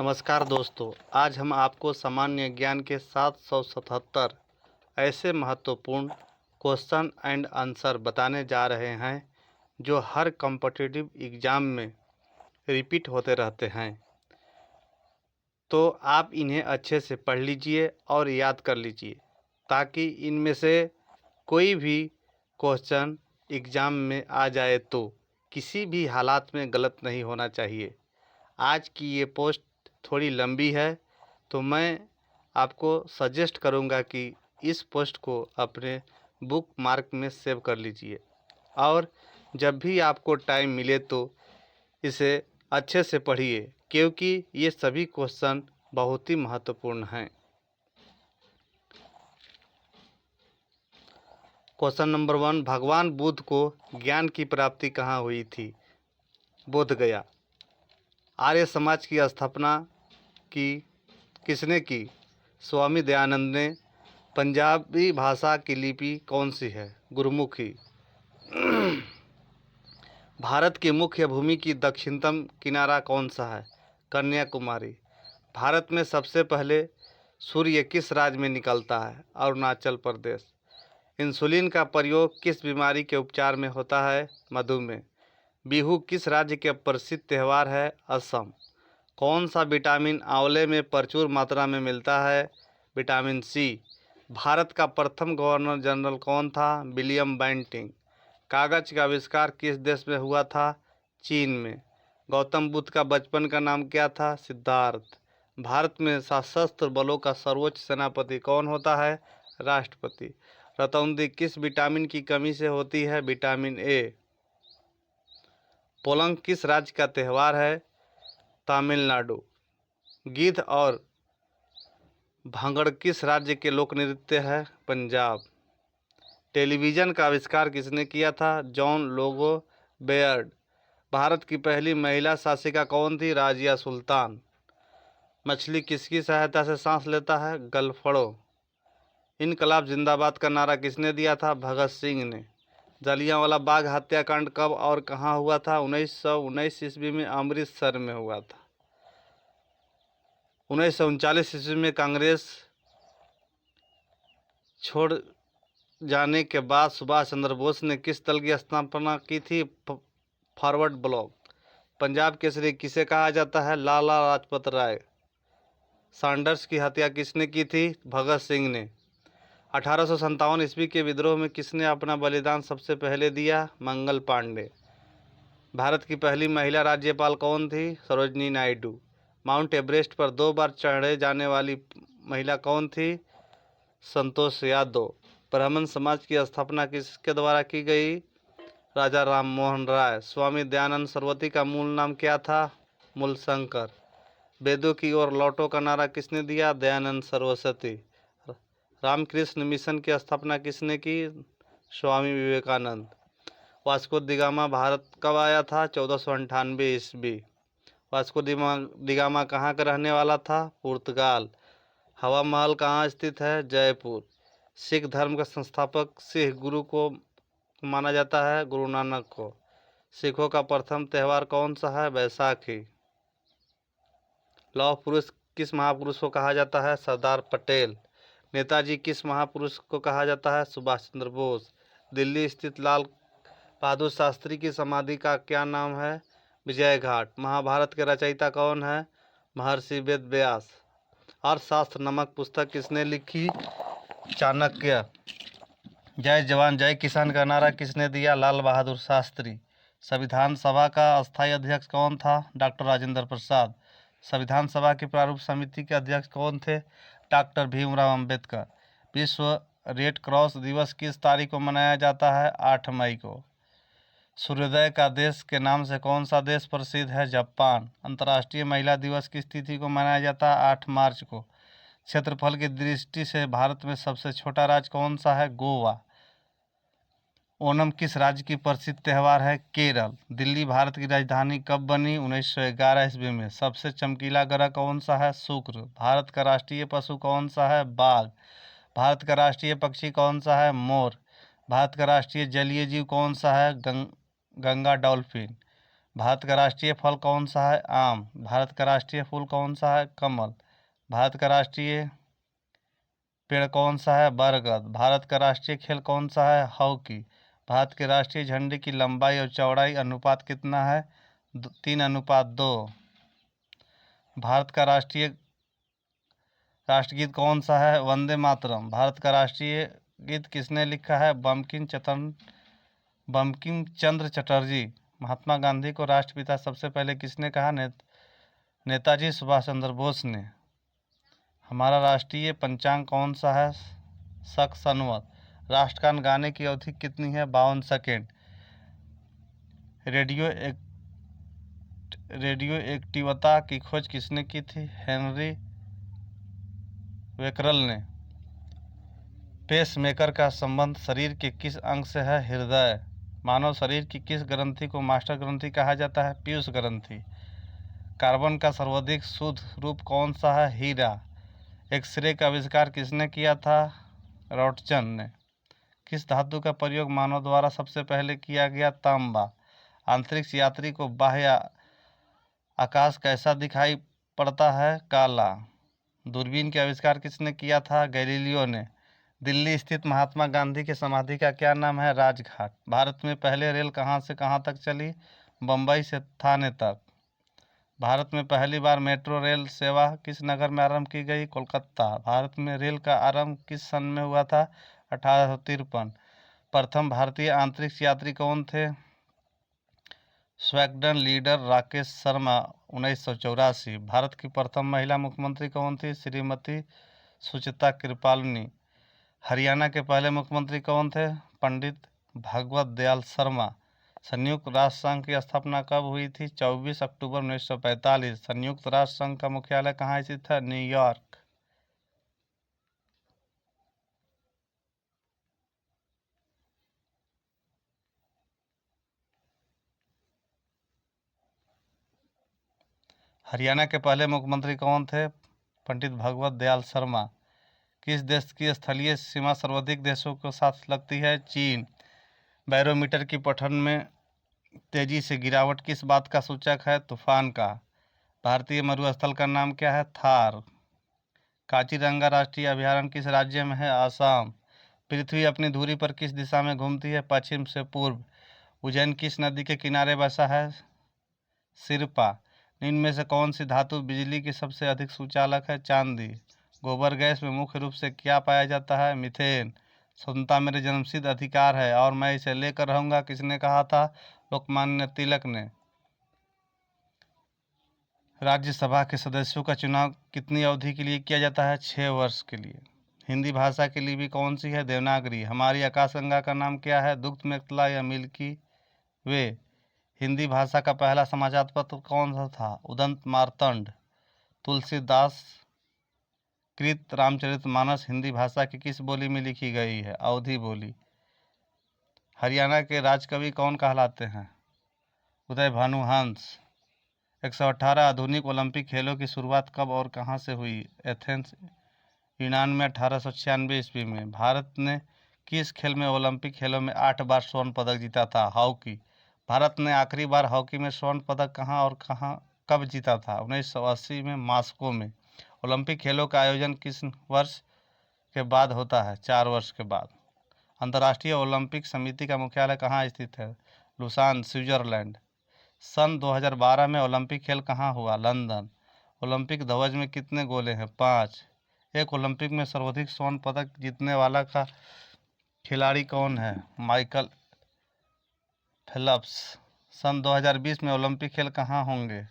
नमस्कार दोस्तों, आज हम आपको सामान्य ज्ञान के 777 ऐसे महत्वपूर्ण क्वेश्चन एंड आंसर बताने जा रहे हैं जो हर कॉम्पिटिटिव एग्ज़ाम में रिपीट होते रहते हैं। तो आप इन्हें अच्छे से पढ़ लीजिए और याद कर लीजिए ताकि इनमें से कोई भी क्वेश्चन एग्ज़ाम में आ जाए तो किसी भी हालात में गलत नहीं होना चाहिए। आज की ये पोस्ट थोड़ी लंबी है तो मैं आपको सजेस्ट करूंगा कि इस पोस्ट को अपने बुक मार्क में सेव कर लीजिए और जब भी आपको टाइम मिले तो इसे अच्छे से पढ़िए क्योंकि ये सभी क्वेश्चन बहुत ही महत्वपूर्ण हैं। क्वेश्चन नंबर 1, भगवान बुद्ध को ज्ञान की प्राप्ति कहाँ हुई थी? बोध गया। आर्य समाज की स्थापना किसने की? स्वामी दयानंद ने। पंजाबी भाषा की लिपि कौन सी है? गुरुमुखी। भारत की मुख्य भूमि की दक्षिणतम किनारा कौन सा है? कन्याकुमारी। भारत में सबसे पहले सूर्य किस राज्य में निकलता है? अरुणाचल प्रदेश। इंसुलिन का प्रयोग किस बीमारी के उपचार में होता है? मधुमेह। बिहू किस राज्य का प्रसिद्ध त्यौहार है? असम। कौन सा विटामिन आंवले में प्रचुर मात्रा में मिलता है? Vitamin C. भारत का प्रथम गवर्नर जनरल कौन था? William Bentinck. कागज का आविष्कार किस देश में हुआ था? चीन में। गौतम बुद्ध का बचपन का नाम क्या था? सिद्धार्थ। भारत में सशस्त्र बलों का सर्वोच्च सेनापति कौन होता है? राष्ट्रपति। रतौंधी किस विटामिन की कमी से होती है? Vitamin A. पोलंग किस राज्य का त्यौहार है? तमिलनाडु। गिद्ध और भांगड़ किस राज्य के लोक नृत्य है? पंजाब। टेलीविज़न का आविष्कार किसने किया था? जॉन लोगो बेयर्ड। भारत की पहली महिला शासिका कौन थी? राजिया सुल्तान। मछली किसकी सहायता से सांस लेता है? गलफड़ों। इनकलाब जिंदाबाद का नारा किसने दिया था? भगत सिंह ने। जलियांवाला बाग हत्याकांड कब और कहाँ हुआ था? 1919 ईस्वी में अमृतसर में हुआ था। 1939 ईस्वी में कांग्रेस छोड़ जाने के बाद सुभाष चंद्र बोस ने किस दल की स्थापना की थी? Forward block. पंजाब केसरी किसे कहा जाता है? लाला लाजपत राय। सैंडर्स की हत्या किसने की थी? भगत सिंह ने। 1857 ईस्वी के विद्रोह में किसने अपना बलिदान सबसे पहले दिया? मंगल पांडे। भारत की पहली महिला राज्यपाल कौन थी? सरोजनी नायडू। माउंट एवरेस्ट पर 2 बार चढ़े जाने वाली महिला कौन थी? संतोष यादव। ब्राह्मण समाज की स्थापना किसके द्वारा की गई? राजा राम मोहन राय। स्वामी दयानंद सरस्वती का मूल नाम क्या था? मूलशंकर। वेदों की ओर लौटो का नारा किसने दिया? दयानंद सरस्वती। रामकृष्ण मिशन की स्थापना किसने की? स्वामी विवेकानंद। वास्को दी गामा भारत कब आया था? 1498 ईस्वी। वास्को दी गामा कहाँ का रहने वाला था? पुर्तगाल। हवा महल कहाँ स्थित है? जयपुर। सिख धर्म का संस्थापक सिख गुरु को माना जाता है? गुरु नानक को। सिखों का प्रथम त्यौहार कौन सा है? बैसाखी। लौह पुरुष किस महापुरुष को कहा जाता है? सरदार पटेल। नेताजी किस महापुरुष को कहा जाता है? सुभाष चंद्र बोस। दिल्ली स्थित लाल बहादुर शास्त्री की समाधि का क्या नाम है? विजय घाट। महाभारत के रचयिता कौन है? महर्षि वेद व्यास। अर्थशास्त्र नामक पुस्तक किसने लिखी? चाणक्य। जय जवान जय किसान का नारा किसने दिया? लाल बहादुर शास्त्री। संविधान सभा का अस्थायी अध्यक्ष कौन था? डॉक्टर राजेंद्र प्रसाद। संविधान सभा की प्रारूप समिति के अध्यक्ष कौन थे? डॉक्टर भीमराव अंबेडकर। विश्व रेड क्रॉस दिवस किस तारीख को मनाया जाता है? 8 मई को। सूर्योदय का देश के नाम से कौन सा देश प्रसिद्ध है? जापान। अंतर्राष्ट्रीय महिला दिवस किस तिथि को मनाया जाता है? 8 मार्च को। क्षेत्रफल की दृष्टि से भारत में सबसे छोटा राज्य कौन सा है? गोवा। ओणम किस राज्य की प्रसिद्ध त्यौहार है? केरल। दिल्ली भारत की राजधानी कब बनी? 1911 ईस्वी में। सबसे चमकीला ग्रह कौन सा है? शुक्र। भारत का राष्ट्रीय पशु कौन सा है? बाघ। भारत का राष्ट्रीय पक्षी कौन सा है? मोर। भारत का राष्ट्रीय जलीय जीव कौन सा है? गंगा डॉल्फिन। भारत का राष्ट्रीय फल कौन सा है? आम। भारत का राष्ट्रीय फूल कौन सा है? कमल। भारत का राष्ट्रीय पेड़ कौन सा है? बरगद। भारत का राष्ट्रीय खेल कौन सा है? हॉकी। भारत के राष्ट्रीय झंडे की लंबाई और चौड़ाई अनुपात कितना है? 3:2। भारत का राष्ट्रगीत कौन सा है? वंदे मातरम। भारत का राष्ट्रीय गीत किसने लिखा है? बंकिम चंद्र चटर्जी। महात्मा गांधी को राष्ट्रपिता सबसे पहले किसने कहा? नेताजी सुभाष चंद्र बोस ने। हमारा राष्ट्रीय पंचांग कौन सा है? शक संवत। राष्ट्रगान गाने की अवधि कितनी है? 52 सेकेंड। रेडियो एक्टिवता की खोज किसने की थी? हेनरी वेकरल ने। पेसमेकर का संबंध शरीर के किस अंग से है? हृदय। मानव शरीर की किस ग्रंथि को मास्टर ग्रंथि कहा जाता है? पीयूष ग्रंथि। कार्बन का सर्वाधिक शुद्ध रूप कौन सा है? हीरा। एक्सरे का आविष्कार किसने किया था? रॉटसन ने। किस धातु का प्रयोग मानव द्वारा सबसे पहले किया गया? तांबा। अंतरिक्ष यात्री को बाह्य आकाश कैसा दिखाई पड़ता है? काला। दूरबीन का आविष्कार किसने किया था? गैलीलियो ने। दिल्ली स्थित महात्मा गांधी की समाधि का क्या नाम है? राजघाट। भारत में पहले रेल कहाँ से कहाँ तक चली? बम्बई से थाने तक। भारत में पहली बार मेट्रो रेल सेवा किस नगर में आरंभ की गई? कोलकाता। भारत में रेल का आरंभ किस सन में हुआ था? 1853। प्रथम भारतीय अंतरिक्ष यात्री कौन थे? Squadron leader Rakesh Sharma. 1984। भारत की प्रथम महिला मुख्यमंत्री कौन थी? श्रीमती सुचित्रा कृपालनी। हरियाणा के पहले मुख्यमंत्री कौन थे? पंडित भगवत दयाल शर्मा। संयुक्त राष्ट्र संघ की स्थापना कब हुई थी? 24 अक्टूबर 1945। संयुक्त राष्ट्र संघ का मुख्यालय कहाँ स्थित है? न्यूयॉर्क। हरियाणा के पहले मुख्यमंत्री कौन थे? पंडित भगवत दयाल शर्मा। किस देश की स्थलीय सीमा सर्वाधिक देशों के साथ लगती है? चीन। बैरोमीटर की पठन में तेजी से गिरावट किस बात का सूचक है? तूफान का। भारतीय मरुस्थल का नाम क्या है? थार। काजीरंगा राष्ट्रीय अभयारण्य किस राज्य में है? आसाम। पृथ्वी अपनी धुरी पर किस दिशा में घूमती है? पश्चिम से पूर्व। उज्जैन किस नदी के किनारे बसा है? सिरपा। निम्न में से कौन सी धातु बिजली की सबसे अधिक सुचालक है? चांदी। गोबर गैस में मुख्य रूप से क्या पाया जाता है? मीथेन। स्वतंत्रता मेरे जन्मसिद्ध अधिकार है और मैं इसे लेकर रहूंगा किसने कहा था? लोकमान्य तिलक ने। राज्यसभा के सदस्यों का चुनाव कितनी अवधि के लिए किया जाता है? 6 वर्ष के लिए। हिंदी भाषा की लिपि कौन सी है? देवनागरी। हमारी आकाशगंगा का नाम क्या है? दुग्ध मेखला या मिल्की वे। हिंदी भाषा का पहला समाचार पत्र कौन सा था? उदंत मार्तंड। तुलसीदास कृत रामचरितमानस हिंदी भाषा की किस बोली में लिखी गई है? अवधी बोली। हरियाणा के राजकवि कौन कहलाते हैं? उदय भानुहंस। 118 आधुनिक ओलंपिक खेलों की शुरुआत कब और कहां से हुई? एथेंस यूनान में 1896 ईस्वी में। भारत ने किस खेल में ओलंपिक खेलों में 8 बार स्वर्ण पदक जीता था? हॉकी। भारत ने आखिरी बार हॉकी में स्वर्ण पदक कहां कब जीता था? 1980 में मॉस्को में। ओलंपिक खेलों का आयोजन किस वर्ष के बाद होता है? 4 वर्ष के बाद। अंतर्राष्ट्रीय ओलंपिक समिति का मुख्यालय कहाँ स्थित है? Lausanne, Switzerland. सन 2012 में ओलंपिक खेल कहाँ हुआ? लंदन। ओलंपिक ध्वज में कितने गोले हैं? 5। एक ओलंपिक में सर्वाधिक स्वर्ण पदक जीतने वाला का खिलाड़ी कौन है? Michael Phelps. सन 2020 में ओलंपिक खेल कहाँ होंगे?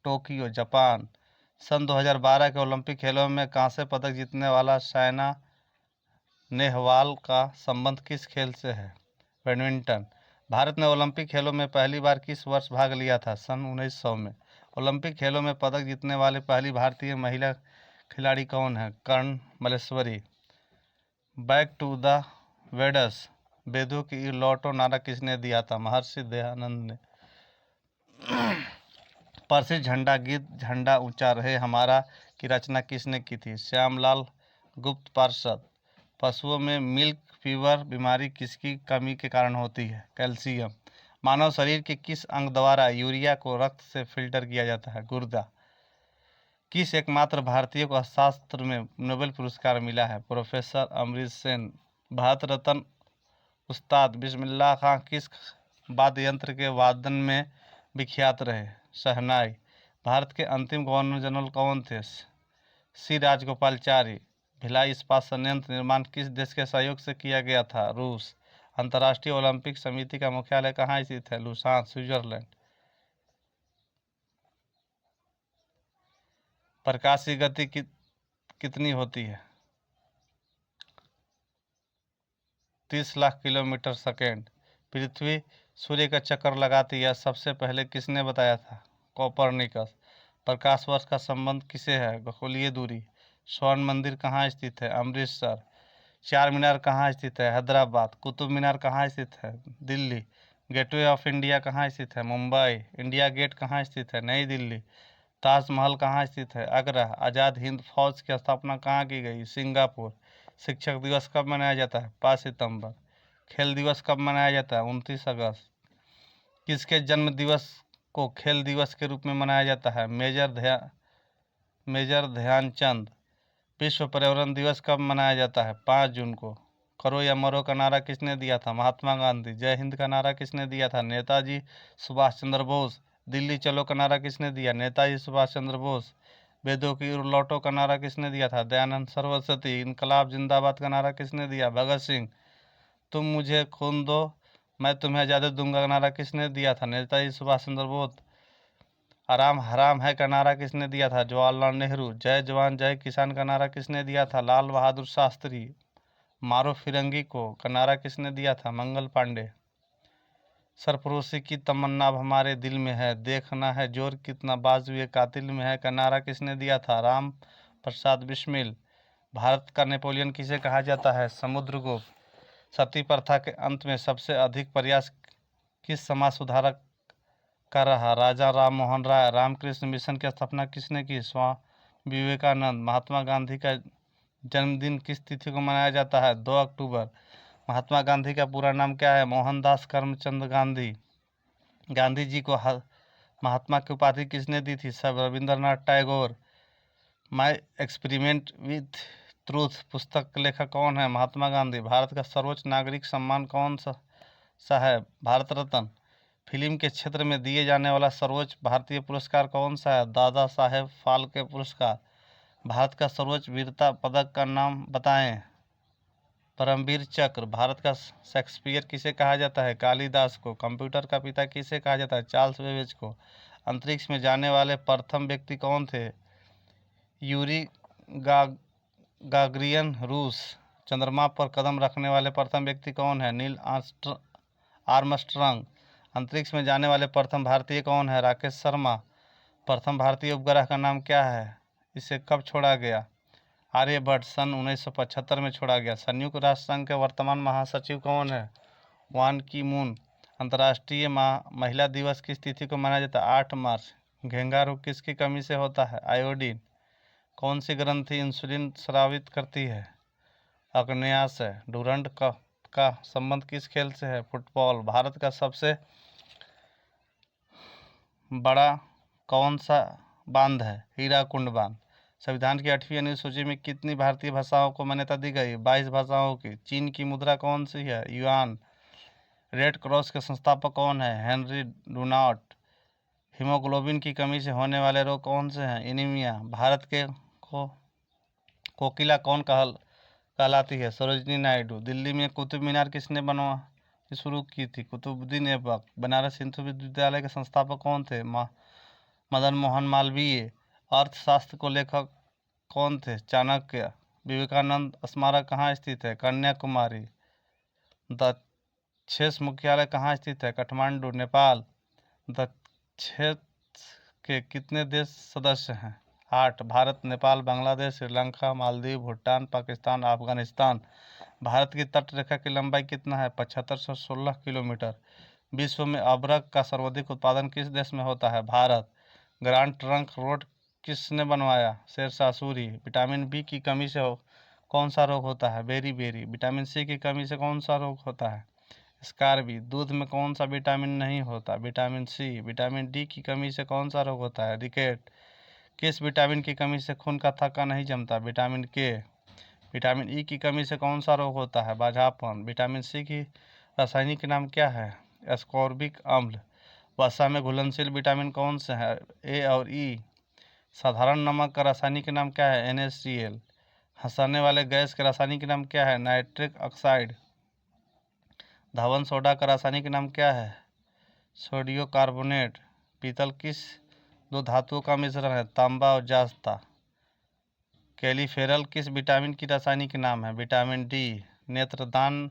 Tokyo, Japan. सन 2012 के ओलंपिक खेलों में कांस्य पदक जीतने वाला साइना नेहवाल का संबंध किस खेल से है? बैडमिंटन। भारत ने ओलंपिक खेलों में पहली बार किस वर्ष भाग लिया था? सन 1900 में। ओलंपिक खेलों में पदक जीतने वाले पहली भारतीय महिला खिलाड़ी कौन है? कर्ण मल्लेश्वरी। Back to the वेडस। वेदों की लौटो नारा किसने दिया था? महर्षि दयानंद ने। प्रसिद्ध झंडा गीत झंडा ऊंचा रहे हमारा की रचना किसने की थी? श्यामलाल गुप्त पार्षद। पशुओं में मिल्क फीवर बीमारी किसकी कमी के कारण होती है? कैल्शियम। मानव शरीर के किस अंग द्वारा यूरिया को रक्त से फिल्टर किया जाता है? गुर्दा। किस एकमात्र भारतीय को अर्थशास्त्र में नोबेल पुरस्कार मिला है? प्रोफेसर अमरीश सेन। भारत रत्न उस्ताद बिस्मिल्लाह खां किस वाद्य यंत्र के वादन में विख्यात रहे? शहनाई। भारत के अंतिम गवर्नर जनरल कौन थे? सी राजगोपालचारी। भिलाई इस्पात संयंत्र निर्माण किस देश के सहयोग से किया गया था? रूस। अंतर्राष्ट्रीय ओलंपिक समिति का मुख्यालय कहाँ स्थित है? Lausanne, Switzerland. प्रकाश की गति कितनी होती है? 30 लाख किलोमीटर सेकेंड। पृथ्वी सूर्य का चक्कर लगाती है, सबसे पहले किसने बताया था? कोपरनिकस। प्रकाश वर्ष का संबंध किसे है? खगोलीय दूरी। स्वर्ण मंदिर कहाँ स्थित है? अमृतसर। चार मीनार कहाँ स्थित है? हैदराबाद। कुतुब मीनार कहाँ स्थित है? दिल्ली। गेटवे ऑफ इंडिया कहाँ स्थित है? मुंबई। इंडिया गेट कहाँ स्थित है? नई दिल्ली। ताजमहल कहाँ स्थित है? आगरा। आज़ाद हिंद फौज की स्थापना कहाँ की गई? सिंगापुर। शिक्षक दिवस कब मनाया जाता है? 5 सितंबर। खेल दिवस कब मनाया जाता है? 29 अगस्त। किसके जन्म दिवस को खेल दिवस के रूप में मनाया जाता है? मेजर ध्यानचंद। विश्व पर्यावरण दिवस कब मनाया जाता है? 5 जून को। करो या मरो का नारा किसने दिया था? महात्मा गांधी। जय हिंद का नारा किसने दिया था? नेताजी सुभाष चंद्र बोस। दिल्ली चलो का नारा किसने दिया? नेताजी सुभाष चंद्र बोस। वेदों की ओर लौटो का नारा किसने दिया था? दयानंद सरस्वती। इनकलाब जिंदाबाद का नारा किसने दिया? भगत सिंह। तुम मुझे खून दो मैं तुम्हें आज़ादी दूंगा का नारा किसने दिया था? नेताजी सुभाष चंद्र बोस। आराम हराम है का नारा किसने दिया था? जवाहरलाल नेहरू। जय जवान जय किसान का नारा किसने दिया था? लाल बहादुर शास्त्री। मारो फिरंगी को का नारा किसने दिया था? मंगल पांडे। सरफरोशी की तमन्ना अब हमारे दिल में है, देखना है जोर कितना बाजुए कातिल में है का नारा किसने दिया था? राम प्रसाद बिस्मिल। भारत का नेपोलियन किसे कहा जाता है? समुद्रगुप्त। सती प्रथा के अंत में सबसे अधिक प्रयास किस समाज सुधारक का रहा? राजा राम मोहन राय। रामकृष्ण मिशन की स्थापना किसने की? स्वामी विवेकानंद। महात्मा गांधी का जन्मदिन किस तिथि को मनाया जाता है? 2 अक्टूबर। महात्मा गांधी का पूरा नाम क्या है? मोहनदास करमचंद गांधी। गांधी जी को महात्मा की उपाधि किसने दी थी? सब Rabindranath Tagore. My experiment with truth पुस्तक के लेखक कौन है? महात्मा गांधी। भारत का सर्वोच्च नागरिक सम्मान कौन सा है? भारत रत्न। फिल्म के क्षेत्र में दिए जाने वाला सर्वोच्च भारतीय पुरस्कार कौन सा है? दादा साहेब फाल्के पुरस्कार। भारत का सर्वोच्च वीरता पदक का नाम बताएं। परमवीर चक्र। भारत का शेक्सपियर किसे कहा जाता है? कालिदास को। कंप्यूटर का पिता किसे कहा जाता है? चार्ल्स बेबेज को। अंतरिक्ष में जाने वाले प्रथम व्यक्ति कौन थे? यूरी गागरियन, रूस। चंद्रमा पर कदम रखने वाले प्रथम व्यक्ति कौन है? Neil Armstrong. अंतरिक्ष में जाने वाले प्रथम भारतीय कौन है? राकेश शर्मा। प्रथम भारतीय उपग्रह का नाम क्या है? इसे कब छोड़ा गया? आर्यभट्ट। सन 1975 में छोड़ा गया। संयुक्त राष्ट्र संघ के वर्तमान महासचिव कौन है? वान की मून। अंतर्राष्ट्रीय महिला दिवस किस तिथि को मनाया जाता है? 8 मार्च। घेंघा रोग किसकी कमी से होता है? आयोडीन। कौन सी ग्रंथि इंसुलिन स्रावित करती है? अग्न्याशय। डूरंड का संबंध किस खेल से है? फुटबॉल। भारत का सबसे बड़ा कौन सा बांध है? हीराकुंड बांध। संविधान की 8वीं अनुसूची में कितनी भारतीय भाषाओं को मान्यता दी गई? 22 भाषाओं की। चीन की मुद्रा कौन सी है? युआन। रेड क्रॉस के संस्थापक कौन है? Henry Dunant. हीमोग्लोबिन की कमी से होने वाले रोग कौन से हैं? एनीमिया। भारत के कोकिला कौन कहलाती है? सरोजिनी नायडू। दिल्ली में कुतुब मीनार किसने शुरू की थी? कुतुबुद्दीन ऐबक। बनारस हिंदू विश्वविद्यालय के संस्थापक कौन थे? मदन मोहन मालवीय। अर्थशास्त्र को लेखक कौन थे? चाणक्य। विवेकानंद स्मारक कहाँ स्थित है? कन्याकुमारी। दक्षेस मुख्यालय कहाँ स्थित है? काठमांडू, नेपाल। दक्षेस के कितने देश सदस्य हैं? 8। भारत, नेपाल, बांग्लादेश, श्रीलंका, मालदीव, भूटान, पाकिस्तान, अफगानिस्तान। भारत की तटरेखा की लंबाई कितना है? 7516 किलोमीटर। विश्व में अबरख का सर्वाधिक उत्पादन किस देश में होता है? भारत। ग्रांड ट्रंक रोड किसने बनवाया? शेरशाह सूरी। विटामिन बी की कमी से कौन सा रोग होता है? Berry berry. विटामिन सी की कमी से कौन सा रोग होता है? स्कारबी। दूध में कौन सा विटामिन नहीं होता? Vitamin C. विटामिन डी की कमी से कौन सा रोग होता है? रिकेट। किस विटामिन की कमी से खून का थक्का नहीं जमता? विटामिन के। विटामिन ई की कमी से कौन सा रोग होता है? बाझापन। विटामिन सी की रासायनिक नाम क्या है? एस्कॉर्बिक अम्ल। वसा में घुलनशील विटामिन कौन से हैं? ए और ई। साधारण नमक का रासायनिक नाम क्या है? NaCl। हंसाने वाले गैस के रासायनिक नाम क्या है? Nitric oxide. धावन सोडा का रासायनिक नाम क्या है? सोडियो कार्बोनेट। पीतल किस दो धातुओं का मिश्रण है? तांबा और जास्ता। कैलीफेरल किस विटामिन की रासायनिक नाम है? Vitamin D. नेत्रदान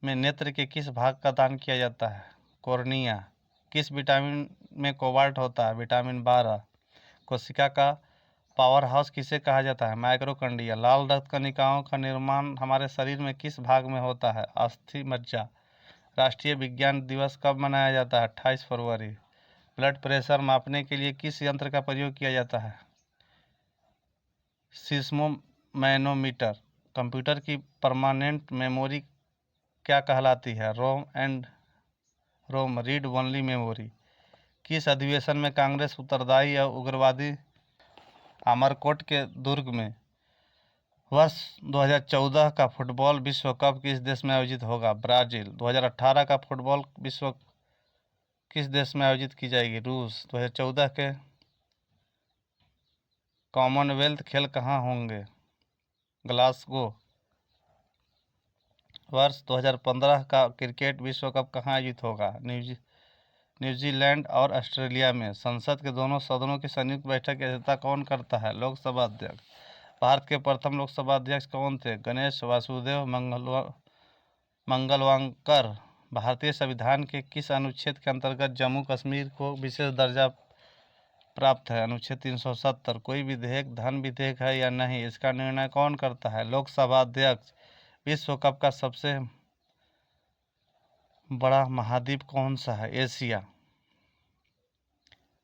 में नेत्र के किस भाग का दान किया जाता है? कॉर्निया। किस विटामिन में कोबाल्ट होता है? विटामिन 12। कोशिका का पावर हाउस किसे कहा जाता है? माइक्रोकंडिया। लाल रक्त कणिकाओं का निर्माण हमारे शरीर में किस भाग में होता है? अस्थि मज्जा। राष्ट्रीय विज्ञान दिवस कब मनाया जाता है? 28 फरवरी। ब्लड प्रेशर मापने के लिए किस यंत्र का प्रयोग किया जाता है? सिस्मोमैनोमीटर। कंप्यूटर की परमानेंट मेमोरी क्या कहलाती है? रोम रीड ओनली मेमोरी। किस अधिवेशन में कांग्रेस उत्तरदायी और उग्रवादी अमरकोट के दुर्ग में वर्ष 2014 का फुटबॉल विश्व कप किस देश में आयोजित होगा? ब्राजील। 2018 का फुटबॉल विश्व किस देश में आयोजित की जाएगी? रूस। 2014 के कॉमनवेल्थ खेल कहाँ होंगे? ग्लासगो। वर्ष 2015 का क्रिकेट विश्व कप कहाँ आयोजित होगा? न्यूजीलैंड और ऑस्ट्रेलिया में। संसद के दोनों सदनों की संयुक्त बैठक की अध्यक्षता कौन करता है? लोकसभा अध्यक्ष। भारत के प्रथम लोकसभा अध्यक्ष कौन थे? गणेश वासुदेव मंगलवांकर। भारतीय संविधान के किस अनुच्छेद के अंतर्गत जम्मू कश्मीर को विशेष दर्जा प्राप्त है? अनुच्छेद 370। कोई विधेयक धन विधेयक है या नहीं, इसका निर्णय कौन करता है? लोकसभा अध्यक्ष। विश्व कप का सबसे बड़ा महाद्वीप कौन सा है? एशिया।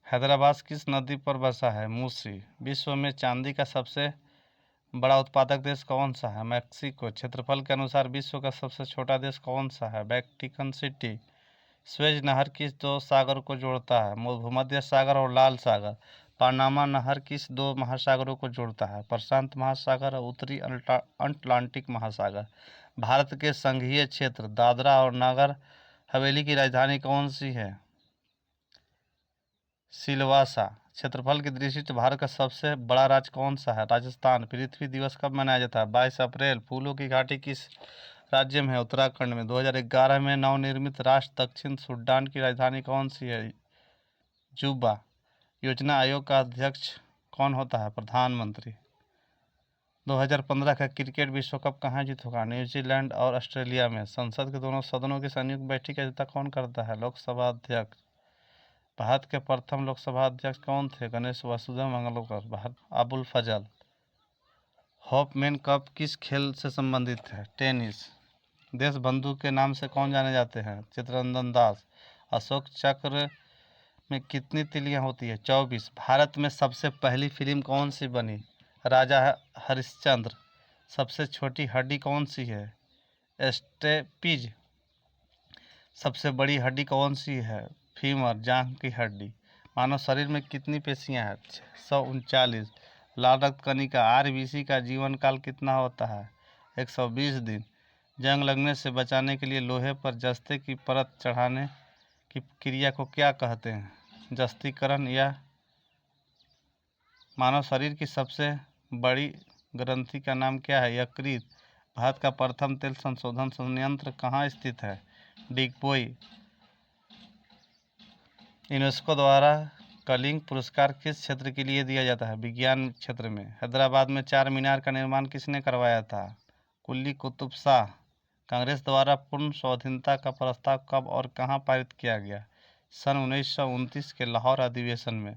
हैदराबाद किस नदी पर बसा है? मूसी। विश्व में चांदी का सबसे बड़ा उत्पादक देश कौन सा है? मैक्सिको। क्षेत्रफल के अनुसार विश्व का सबसे छोटा देश कौन सा है? Vatican city. स्वेज नहर किस दो सागर को जोड़ता है? भूमध्य सागर और लाल सागर। पानामा नहर किस दो महासागरों को जोड़ता है? प्रशांत महासागर और उत्तरी अटलांटिक महासागर। भारत के संघीय क्षेत्र दादरा और नगर हवेली की राजधानी कौन सी है? सिलवासा। क्षेत्रफल की दृष्टि से भारत का सबसे बड़ा राज्य कौन सा है? राजस्थान। पृथ्वी दिवस कब मनाया जाता है? 22 अप्रैल। फूलों की घाटी किस राज्य में है? उत्तराखंड में। 2011 में नवनिर्मित राष्ट्र दक्षिण सूडान की राजधानी कौन सी है? जुबा। योजना आयोग का अध्यक्ष कौन होता है? प्रधानमंत्री। 2015 का क्रिकेट विश्व कप कहाँ जीत होगा? न्यूजीलैंड और ऑस्ट्रेलिया में। संसद के दोनों सदनों की संयुक्त बैठक की अध्यक्षता कौन करता है? लोकसभा अध्यक्ष। भारत के प्रथम लोकसभा अध्यक्ष कौन थे? गणेश वासुदेव मंगलवाकर। अबुल फजल। होपमैन कप किस खेल से संबंधित है? टेनिस। देशबंधु के नाम से कौन जाने जाते हैं? चित्तरंजन दास। अशोक चक्र में कितनी तिलियां होती है? 24। भारत में सबसे पहली फिल्म कौन सी बनी? राजा हरिश्चंद्र। सबसे छोटी हड्डी कौन सी है? स्टेपीज। सबसे बड़ी हड्डी कौन सी है? फीमर, जांघ की हड्डी। मानव शरीर में कितनी पेशियां हैं? 639। लाल रक्त कणिका RBC का जीवन काल कितना होता है? 120 दिन। जंग लगने से बचाने के लिए लोहे पर जस्ते की परत चढ़ाने की क्रिया को क्या कहते हैं? जस्तीकरण। या मानव शरीर की सबसे बड़ी ग्रंथि का नाम क्या है? यकृत। भारत का प्रथम तेल संशोधन संयंत्र कहाँ स्थित है? डिगबोई। यूनेस्को द्वारा कलिंग पुरस्कार किस क्षेत्र के लिए दिया जाता है? विज्ञान क्षेत्र में। हैदराबाद में चार मीनार का निर्माण किसने करवाया था? कुली कुतुब शाह। कांग्रेस द्वारा पूर्ण स्वाधीनता का प्रस्ताव कब और कहाँ पारित किया गया? सन 1929 के लाहौर अधिवेशन में।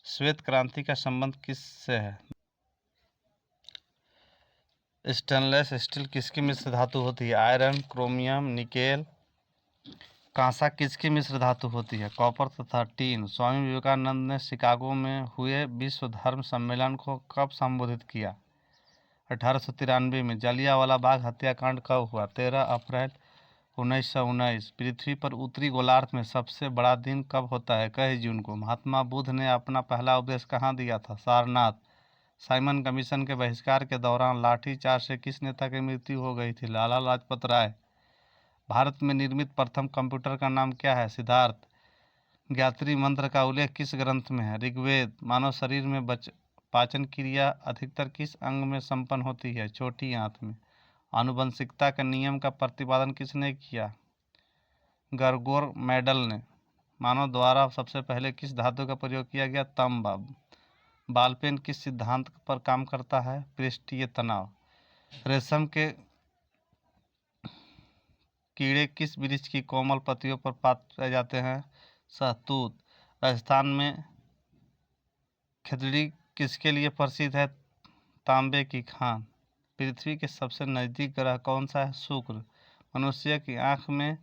श्वेत क्रांति का संबंध किससे है? स्टेनलेस स्टील किसकी मिश्र धातु होती है? Iron, chromium, nickel. कांसा किसकी मिश्र धातु होती है? कॉपर तथा टीन। स्वामी विवेकानंद ने शिकागो में हुए विश्व धर्म सम्मेलन को कब संबोधित किया? 1893 में। जलियांवाला बाग हत्याकांड कब हुआ? 13 अप्रैल 1919। पृथ्वी पर उत्तरी गोलार्ध में सबसे बड़ा दिन कब होता है? 21 जून को। महात्मा बुद्ध ने अपना पहला उपदेश कहाँ दिया था? सारनाथ। साइमन कमीशन के बहिष्कार के दौरान लाठीचार्ज से किस नेता की मृत्यु हो गई थी? लाला लाजपत राय। भारत में निर्मित प्रथम कंप्यूटर का नाम क्या है? सिद्धार्थ। गायत्री मंत्र का उल्लेख किस ग्रंथ में है? ऋग्वेद। मानव शरीर में पाचन क्रिया अधिकतर किस अंग में संपन्न होती है? छोटी आंत में। आनुवंशिकता के नियम का प्रतिपादन किसने किया? गर्गोर मेंडल ने। मानव द्वारा सबसे पहले किस धातु का प्रयोग किया गया? तांबा। बॉल पेन किस सिद्धांत पर काम करता है? पृष्ठीय तनाव। रेशम के कीड़े किस वृक्ष की कोमल पत्तियों पर पाए जाते हैं? शहतूत। राजस्थान में खिचड़ी किसके लिए प्रसिद्ध है? तांबे की खान। पृथ्वी के सबसे नज़दीक ग्रह कौन सा है? शुक्र। मनुष्य की आंख में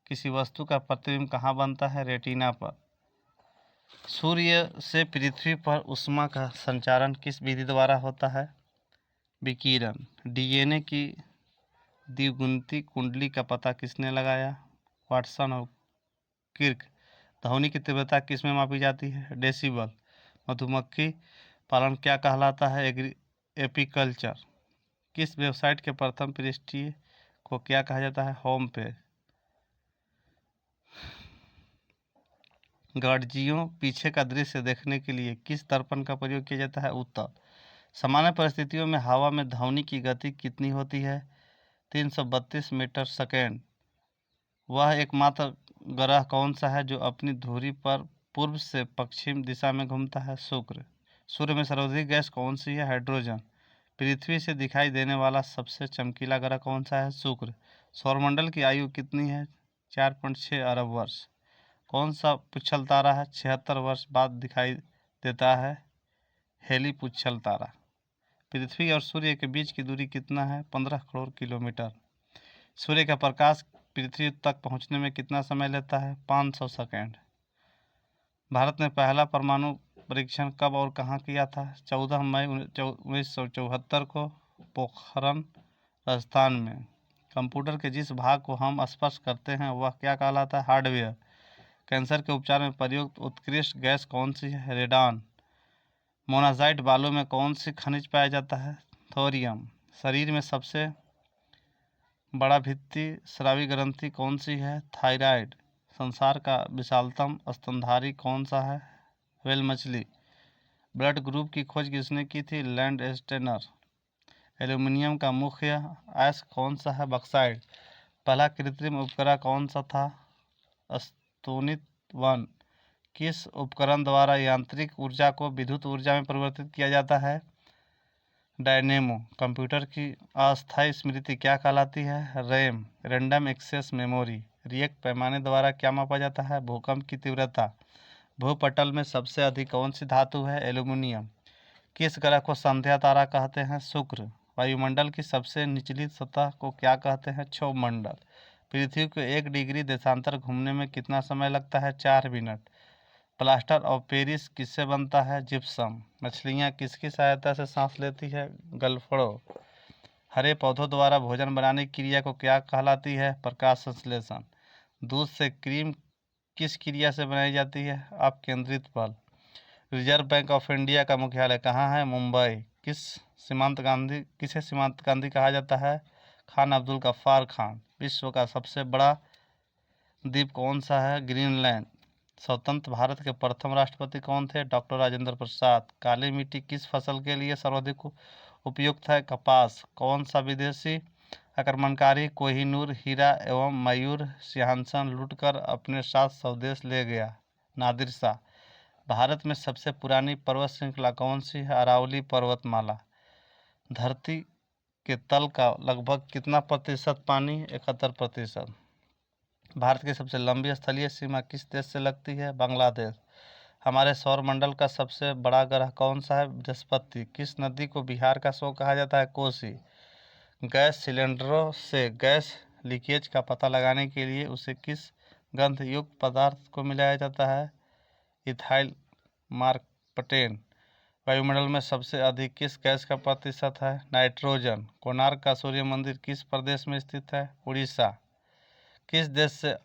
किसी वस्तु का प्रतिबिंब कहाँ बनता है? रेटिना पर। सूर्य से पृथ्वी पर ऊष्मा का संचारण किस विधि द्वारा होता है? विकिरण। डीएनए की द्विगुणित कुंडली का पता किसने लगाया? वाटसन और किर्क। ध्वनि की तीव्रता किस में मापी जाती है? डेसिबल। मधुमक्खी पालन क्या कहलाता है? एपीकल्चर। किस वेबसाइट के प्रथम पृष्ठीय को क्या कहा जाता है? Home page. गठजियों पीछे का दृश्य देखने के लिए किस दर्पण का प्रयोग किया जाता है? उत्तर। सामान्य परिस्थितियों में हवा में ध्वनि की गति कितनी होती है? 332 मीटर सेकेंड। वह एकमात्र ग्रह कौन सा है जो अपनी धुरी पर पूर्व से पश्चिम दिशा में घूमता है? शुक्र। सूर्य में सर्वाधिक गैस कौन सी है? हाइड्रोजन। पृथ्वी से दिखाई देने वाला सबसे चमकीला ग्रह कौन सा है? शुक्र। सौरमंडल की आयु कितनी है? 4.6 अरब वर्ष। कौन सा पुच्छल तारा है 76 वर्ष बाद दिखाई देता है? हेली पुच्छल तारा। पृथ्वी और सूर्य के बीच की दूरी कितना है? 15 करोड़ किलोमीटर। सूर्य का प्रकाश पृथ्वी तक पहुंचने में कितना समय लेता है? 500 सेकेंड। भारत ने पहला परमाणु परीक्षण कब और कहाँ किया था? 14 मई 1974 को पोखरण राजस्थान में। कंप्यूटर के जिस भाग को हम स्पर्श करते हैं वह क्या कहलाता है? हार्डवेयर। कैंसर के उपचार में प्रयुक्त उत्कृष्ट गैस कौन सी है? रेडान। मोनाजाइट बालों में कौन सी खनिज पाया जाता है? थोरियम। शरीर में सबसे बड़ा भित्ति स्रावी ग्रंथि कौन सी है? थायराइड। संसार का विशालतम स्तनधारी कौन सा है? व्हेल मछली। ब्लड ग्रुप की खोज किसने की थी? Land Steiner. एल्यूमिनियम का मुख्य अयस्क कौन सा है? बॉक्साइट। पहला कृत्रिम उपग्रह कौन सा था? स्तूनित 1। किस उपकरण द्वारा यांत्रिक ऊर्जा को विद्युत ऊर्जा में परिवर्तित किया जाता है? डायनेमो। कंप्यूटर की अस्थायी स्मृति क्या कहलाती है? रैम। Random access memory. रिएक्ट पैमाने द्वारा क्या मापा जाता है? भूकंप की तीव्रता। भूपटल में सबसे अधिक कौन सी धातु है? एल्यूमिनियम। किस ग्रह को संध्या तारा कहते हैं? शुक्र। वायुमंडल की सबसे निचली सतह को क्या कहते हैं? क्षोभ मंडल। पृथ्वी को 1 डिग्री देशांतर घूमने में कितना समय लगता है? 4 मिनट। प्लास्टर ऑफ पेरिस किससे बनता है? जिप्सम। मछलियाँ किसकी सहायता से सांस लेती है? गलफड़ों। हरे पौधों द्वारा भोजन बनाने की क्रिया को क्या कहलाती है? प्रकाश संश्लेषण। दूध से क्रीम किस क्रिया से बनाई जाती है? अपकेंद्रित बल। रिजर्व बैंक ऑफ इंडिया का मुख्यालय कहाँ है? मुंबई। किसे सीमांत गांधी कहा जाता है? खान अब्दुल गफ्फार खान। विश्व का सबसे बड़ा द्वीप कौन सा है? ग्रीनलैंड। स्वतंत्र भारत के प्रथम राष्ट्रपति कौन थे? डॉक्टर राजेंद्र प्रसाद। काली मिट्टी किस फसल के लिए सर्वाधिक उपयुक्त है? कपास। कौन सा विदेशी आक्रमणकारी कोहिनूर हीरा एवं मयूर सिंहासन लूटकर अपने साथ स्वदेश ले गया? नादिर शाह। भारत में सबसे पुरानी पर्वत श्रृंखला कौन सी है? अरावली पर्वतमाला। धरती के तल का लगभग कितना प्रतिशत पानी? 71%। भारत की सबसे लंबी स्थलीय सीमा किस देश से लगती है? बांग्लादेश। हमारे सौर मंडल का सबसे बड़ा ग्रह कौन सा है? बृहस्पति। किस नदी को बिहार का शोक कहा जाता है? कोसी। गैस सिलेंडरों से गैस लीकेज का पता लगाने के लिए उसे किस गंध युक्त पदार्थ को मिलाया जाता है? इथाइल मार्कपटेन। वायुमंडल में सबसे अधिक किस गैस का प्रतिशत है? नाइट्रोजन। कोणार्क का सूर्य मंदिर किस प्रदेश में स्थित है? उड़ीसा। किस देश से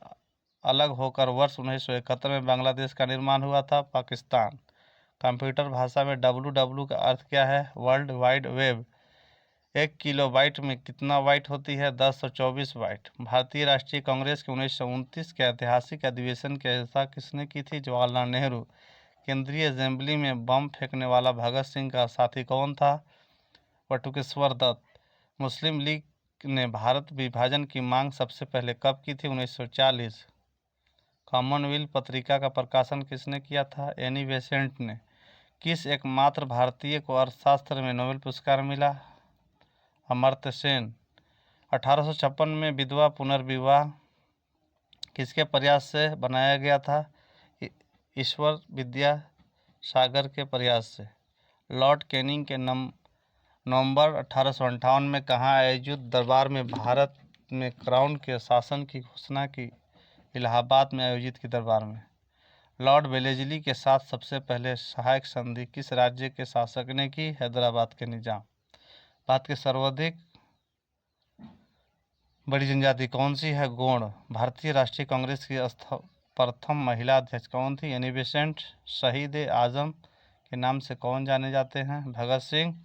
अलग होकर वर्ष 1971 में बांग्लादेश का निर्माण हुआ था? पाकिस्तान। कंप्यूटर भाषा में WW का अर्थ क्या है? World wide web. 1 किलोबाइट में कितना बाइट होती है? 1024 बाइट। भारतीय राष्ट्रीय कांग्रेस के 1929 के ऐतिहासिक अधिवेशन की अध्यक्षता किसने की थी? जवाहरलाल नेहरू। केंद्रीय असेंबली में बम फेंकने वाला भगत सिंह का साथी कौन था? बटुकेश्वर दत्त। मुस्लिम लीग ने भारत विभाजन की मांग सबसे पहले कब की थी? 1940। कॉमनवेल्थ पत्रिका का प्रकाशन किसने किया था? एनी बेसेंट ने। किस एकमात्र भारतीय को अर्थशास्त्र में नोबेल पुरस्कार मिला? अमर्त्य सेन। 1856 में विधवा पुनर्विवाह किसके प्रयास से बनाया गया था? ईश्वर विद्यासागर के प्रयास से। लॉर्ड कैनिंग के नवंबर 1858 में कहाँ आयोजित दरबार में भारत में क्राउन के शासन की घोषणा की? इलाहाबाद में आयोजित की दरबार में। लॉर्ड वेलेस्ली के साथ सबसे पहले सहायक संधि किस राज्य के शासक ने की? हैदराबाद के निजाम। भारत की सर्वाधिक बड़ी जनजाति कौन सी है? गोंड। भारतीय राष्ट्रीय कांग्रेस की प्रथम महिला अध्यक्ष कौन थी? Annie Besant. शहीद आजम के नाम से कौन जाने जाते हैं? भगत सिंह।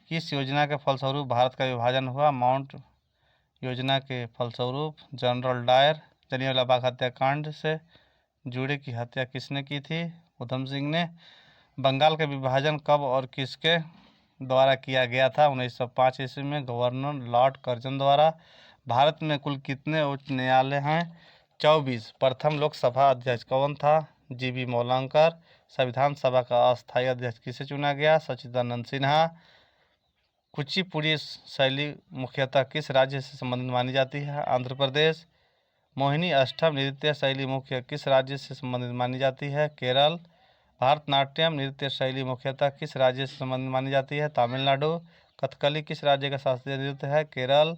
किस योजना के फलस्वरूप भारत का विभाजन हुआ? माउंट योजना के फलस्वरूप। General Dyer. जलियांवाला बाग हत्याकांड से जुड़े की हत्या किसने की थी? उधम सिंह ने। बंगाल का विभाजन कब और किसके द्वारा किया गया था? 1905 ईस्वी में गवर्नर लॉर्ड कर्जन द्वारा। भारत में कुल कितने उच्च न्यायालय हैं? 24। प्रथम लोकसभा अध्यक्ष कौन था? जीबी मौलांकर। संविधान सभा का अस्थायी अध्यक्ष किसे चुना गया? सच्चिदानंद सिन्हा। कुचिपुड़ी शैली मुख्यतः किस राज्य से संबंधित मानी जाती है? आंध्र प्रदेश। मोहिनी अष्टम नृत्य शैली मुख्य किस राज्य से संबंधित मानी जाती है? केरल। भारतनाट्यम नृत्य शैली मुख्यतः किस राज्य से संबंधित मानी जाती है? तमिलनाडु। कथकली किस राज्य का शास्त्रीय नृत्य है? केरल।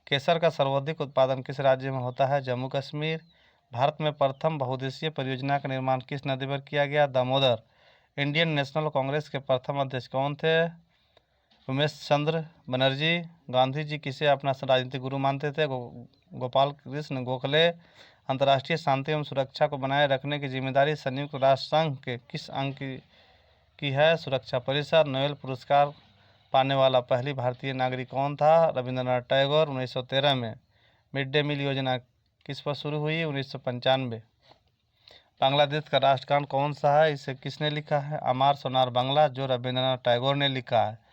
केसर का सर्वाधिक उत्पादन किस राज्य में होता है? जम्मू कश्मीर। भारत में प्रथम बहुउद्देशीय परियोजना का निर्माण किस नदी पर किया गया? दामोदर। इंडियन नेशनल कांग्रेस के प्रथम अध्यक्ष कौन थे? उमेश चंद्र बनर्जी। गांधी जी किसे अपना राजनीतिक गुरु मानते थे? गोपाल कृष्ण गोखले। अंतर्राष्ट्रीय शांति एवं सुरक्षा को बनाए रखने की जिम्मेदारी संयुक्त राष्ट्र संघ के किस अंग की है? सुरक्षा परिषद। नोबेल पुरस्कार पाने वाला पहली भारतीय नागरिक कौन था? रविंद्रनाथ टैगोर। 1913 में मिड डे मील योजना किस पर शुरू हुई? 1995। बांग्लादेश का राष्ट्रगान कौन सा है? इसे किसने लिखा है? अमार सोनार बांग्ला, जो रविंद्रनाथ टैगोर ने लिखा है।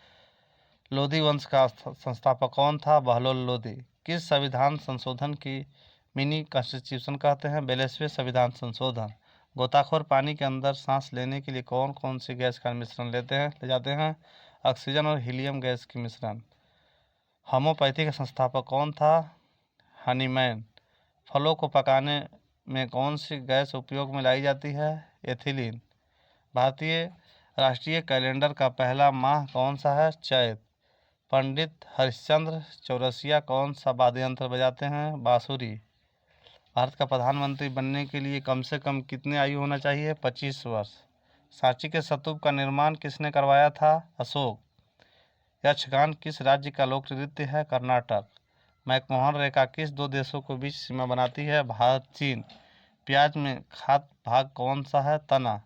लोधी वंश का संस्थापक कौन था? बहलोल लोधी। किस संविधान संशोधन की मिनी कॉन्स्टिट्यूशन कहते हैं? 42वें संविधान संशोधन। गोताखोर पानी के अंदर सांस लेने के लिए कौन कौन सी गैस का मिश्रण ले जाते हैं? ऑक्सीजन और हीलियम गैस की मिश्रण। होम्योपैथी का संस्थापक कौन था? हनीमैन। फलों को पकाने में कौन सी गैस उपयोग में लाई जाती है? एथिलीन। भारतीय राष्ट्रीय कैलेंडर का पहला माह कौन सा है? चैत। पंडित हरिश्चंद्र चौरसिया कौन सा वाद्य यंत्र बजाते हैं? बांसुरी। भारत का प्रधानमंत्री बनने के लिए कम से कम कितनी आयु होना चाहिए? 25 वर्ष। सांची के स्तूप का निर्माण किसने करवाया था? अशोक। यक्षगान किस राज्य का लोक नृत्य है? कर्नाटक। मैकमोहन रेखा किस दो देशों के बीच सीमा बनाती है? भारत चीन। प्याज में खाद्य भाग कौन सा है? तना।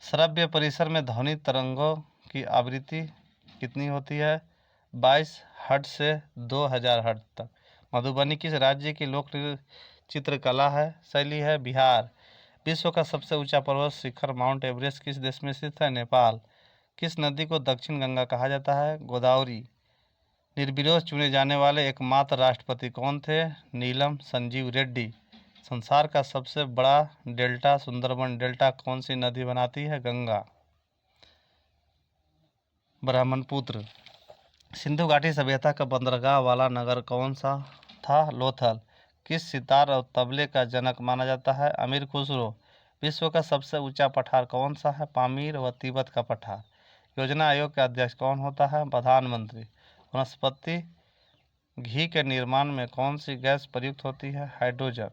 श्रव्य परिसर में ध्वनि तरंगों की आवृत्ति कितनी होती है? 22 हर्ट्ज से 2000 हर्ट्ज तक। मधुबनी किस राज्य की लोक चित्रकला है शैली है? बिहार। विश्व का सबसे ऊंचा पर्वत शिखर माउंट एवरेस्ट किस देश में स्थित है? नेपाल। किस नदी को दक्षिण गंगा कहा जाता है? गोदावरी। निर्विरोध चुने जाने वाले एकमात्र राष्ट्रपति कौन थे? नीलम संजीव रेड्डी। संसार का सबसे बड़ा डेल्टा सुंदरबन डेल्टा कौन सी नदी बनाती है? गंगा। ब्रह्मपुत्र। सिंधु घाटी सभ्यता का बंदरगाह वाला नगर कौन सा था? लोथल। किस सितार और तबले का जनक माना जाता है? अमीर खुसरो। विश्व का सबसे ऊंचा पठार कौन सा है? पामीर व तिब्बत का पठार। योजना आयोग का अध्यक्ष कौन होता है? प्रधानमंत्री। वनस्पति घी के निर्माण में कौन सी गैस प्रयुक्त होती है? हाइड्रोजन।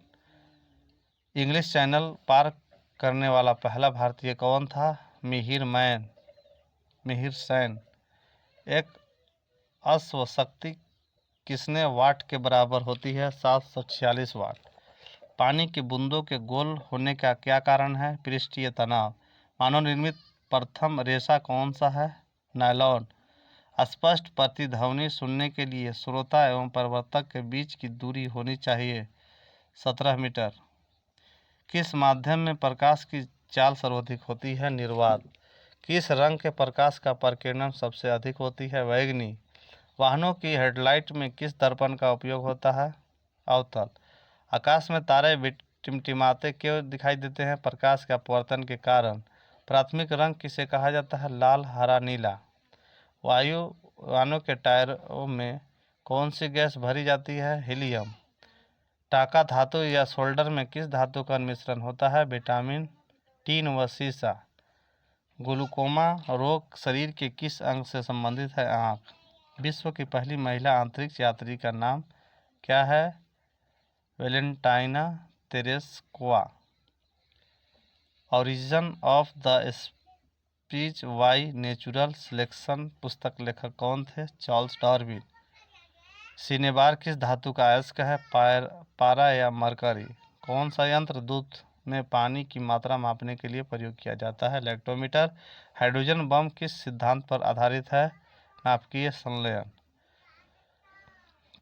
इंग्लिश चैनल पार करने वाला पहला भारतीय कौन था? मिहिर सैन। एक अश्व शक्ति किसने वाट के बराबर होती है? 746 वाट। पानी की बूंदों के गोल होने का क्या कारण है? पृष्ठीय तनाव। मानव निर्मित प्रथम रेशा कौन सा है? नायलॉन। स्पष्ट प्रतिध्वनि सुनने के लिए श्रोता एवं प्रवर्तक के बीच की दूरी होनी चाहिए 17 मीटर। किस माध्यम में प्रकाश की चाल सर्वाधिक होती है? निर्वात। किस रंग के प्रकाश का प्रकीर्णन सबसे अधिक होती है? बैंगनी। वाहनों की हेडलाइट में किस दर्पण का उपयोग होता है? अवतल। आकाश में तारे टिमटिमाते क्यों दिखाई देते हैं? प्रकाश के अपवर्तन के कारण। प्राथमिक रंग किसे कहा जाता है? लाल, हरा, नीला। वाहनों के टायरों में कौन सी गैस भरी जाती है? हीलियम। टाका धातु या सोल्डर में किस धातु का मिश्रण होता है? विटामिन, टीन व सीसा। ग्लूकोमा रोग शरीर के किस अंग से संबंधित है? आँख। विश्व की पहली महिला अंतरिक्ष यात्री का नाम क्या है? Valentina Tereshkova. Origin of the speech by natural selection पुस्तक लेखक कौन थे? Charles Darwin. सिनेबार किस धातु का अयस्क है? पारा या मरकरी। कौन सा यंत्र दूध में पानी की मात्रा मापने के लिए प्रयोग किया जाता है? लैक्टोमीटर। हाइड्रोजन बम किस सिद्धांत पर आधारित है? नाभिकीय संलयन।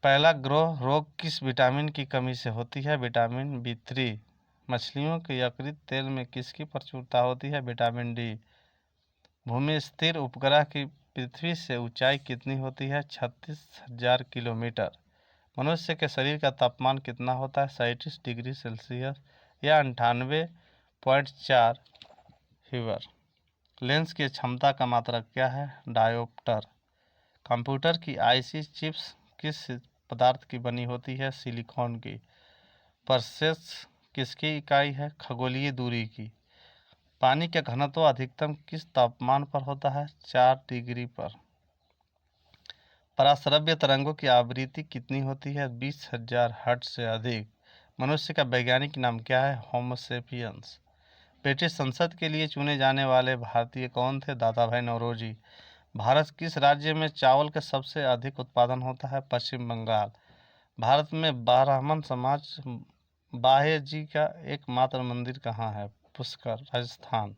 पहला ग्रह रोग किस विटामिन की कमी से होती है? Vitamin B3। मछलियों के यकृत तेल में किसकी प्रचुरता होती है? Vitamin D। भूमि स्थिर उपग्रह की पृथ्वी से ऊंचाई कितनी होती है? 36,000 किलोमीटर। मनुष्य के शरीर का तापमान कितना होता है? 37 डिग्री सेल्सियस या 98.4 फीवर। लेंस की क्षमता का मात्रक क्या है? डायोप्टर। कंप्यूटर की आईसी चिप्स किस पदार्थ की बनी होती है? सिलिकॉन की। परसेस किसकी इकाई है? खगोलीय दूरी की। पानी का घनत्व अधिकतम किस तापमान पर होता है? 4 डिग्री पर। पराश्रव्य तरंगों की आवृत्ति कितनी होती है? 20,000 हर्ट्ज से अधिक। मनुष्य का वैज्ञानिक नाम क्या है? होमो सेपियंस। ब्रिटिश संसद के लिए चुने जाने वाले भारतीय कौन थे? दादा भाई नौरोजी। भारत किस राज्य में चावल का सबसे अधिक उत्पादन होता है? पश्चिम बंगाल। भारत में ब्राह्मण समाज बाहे जी का एकमात्र मंदिर कहाँ है? पुष्कर, राजस्थान।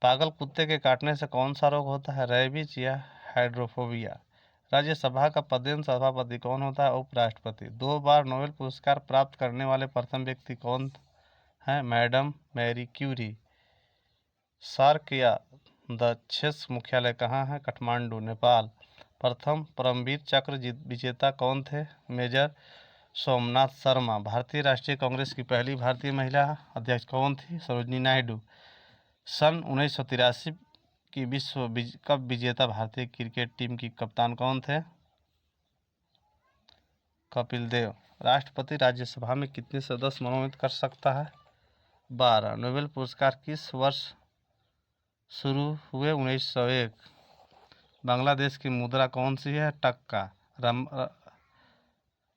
पागल कुत्ते के काटने से कौन सा रोग होता है? रेबीज या हाइड्रोफोबिया। राज्यसभा का पदेन सभापति कौन होता है? उपराष्ट्रपति। 2 बार नोबेल पुरस्कार प्राप्त करने वाले प्रथम व्यक्ति कौन है? Madam Marie Curie. सार्क या दक्षेस मुख्यालय कहाँ है? काठमांडू, नेपाल। प्रथम परमवीर चक्र विजेता कौन थे? मेजर सोमनाथ शर्मा। भारतीय राष्ट्रीय कांग्रेस की पहली भारतीय महिला अध्यक्ष कौन थी? सरोजिनी नायडू। सन 1983 की विश्व कप विजेता भारतीय क्रिकेट टीम की कप्तान कौन थे? कपिल देव। राष्ट्रपति राज्यसभा में कितने सदस्य मनोनीत कर सकता है? 12। नोबेल पुरस्कार किस वर्ष शुरू हुए? 1901। बांग्लादेश की मुद्रा कौन सी है? टक्का।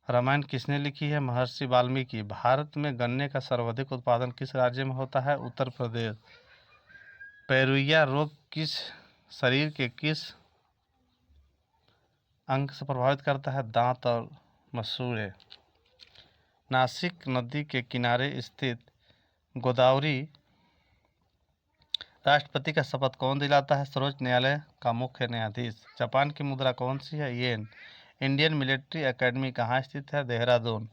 रामायण किसने लिखी है? महर्षि वाल्मीकि। भारत में गन्ने का सर्वाधिक उत्पादन किस राज्य में होता है? उत्तर प्रदेश। पैरुइया रोग किस शरीर के किस अंग से प्रभावित करता है? दांत और मसूड़े। नासिक नदी के किनारे स्थित गोदावरी राष्ट्रपति का शपथ कौन दिलाता है? सर्वोच्च न्यायालय का मुख्य न्यायाधीश। जापान की मुद्रा कौन सी है? येन। इंडियन मिलिट्री एकेडमी कहाँ स्थित है? देहरादून।